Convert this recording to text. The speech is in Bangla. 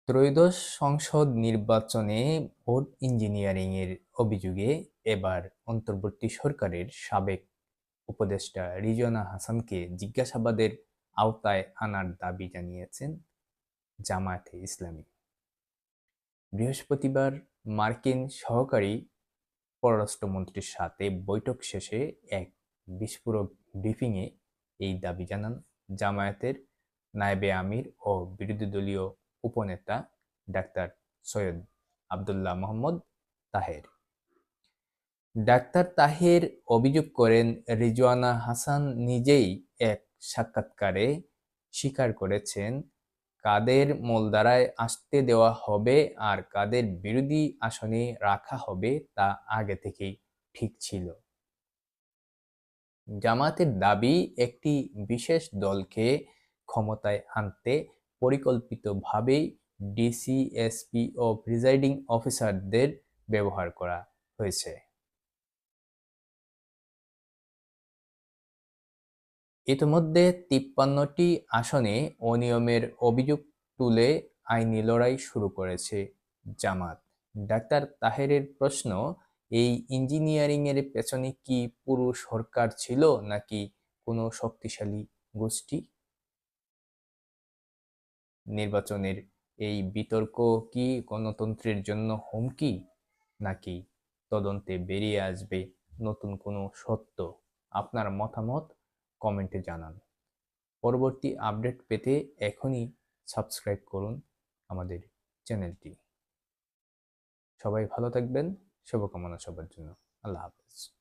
ত্রয়োদশ সংসদ নির্বাচনে ভোট ইঞ্জিনিয়ারিংয়ের অভিযোগে এবার অন্তর্বর্তী সরকারের সাবেক উপদেষ্টা রিজওয়ানা হাসানকে জিজ্ঞাসাবাদের আওতায় আনার দাবি জানিয়েছেন জামায়াতে ইসলামী। বৃহস্পতিবার মার্কিন সহকারী পররাষ্ট্রমন্ত্রীর সাথে বৈঠক শেষে এক বিস্ফোরক ব্রিফিংয়ে এই দাবি জানান জামায়াতের নায়েবে আমির ও বিরোধী দলীয় উপনেতা ডাক্তার সৈয়দ আবদুল্লাহ মোহাম্মদ তাহের। ডাক্তার তাহের অভিযোগ করেন, রিজওয়ানা হাসান নিজেই এক সাক্ষাৎকারে স্বীকার করেছেন কাদের মোলদারায় আসতে দেওয়া হবে আর কাদের বিরোধী আসনে রাখা হবে তা আগে থেকেই ঠিক ছিল। জামায়াতের দাবি, একটি বিশেষ দলকে ক্ষমতায় আনতে পরিকল্পিতভাবেই ডিসি, এসপি ও প্রিজাইডিং অফিসারদের ব্যবহার করা হয়েছে। ইতোমধ্যে ৫৩টি আসনে অনিয়মের অভিযোগ তুলে আইনি লড়াই শুরু করেছে জামাত। ডাক্তার তাহেরের প্রশ্ন, এই ইঞ্জিনিয়ারিংয়ের পেছনে কি পুরো সরকার ছিল নাকি কোনো শক্তিশালী গোষ্ঠী? নির্বাচনের এই বিতর্ক কি গণতন্ত্রের জন্য হুমকি, নাকি তদন্তে বেরিয়ে আসবে নতুন কোনো সত্য? আপনার মতামত কমেন্টে জানান। পরবর্তী আপডেট পেতে এখনই সাবস্ক্রাইব করুন আমাদের চ্যানেলটি। সবাই ভালো থাকবেন, শুভকামনা সবার জন্য। আল্লাহ হাফেজ।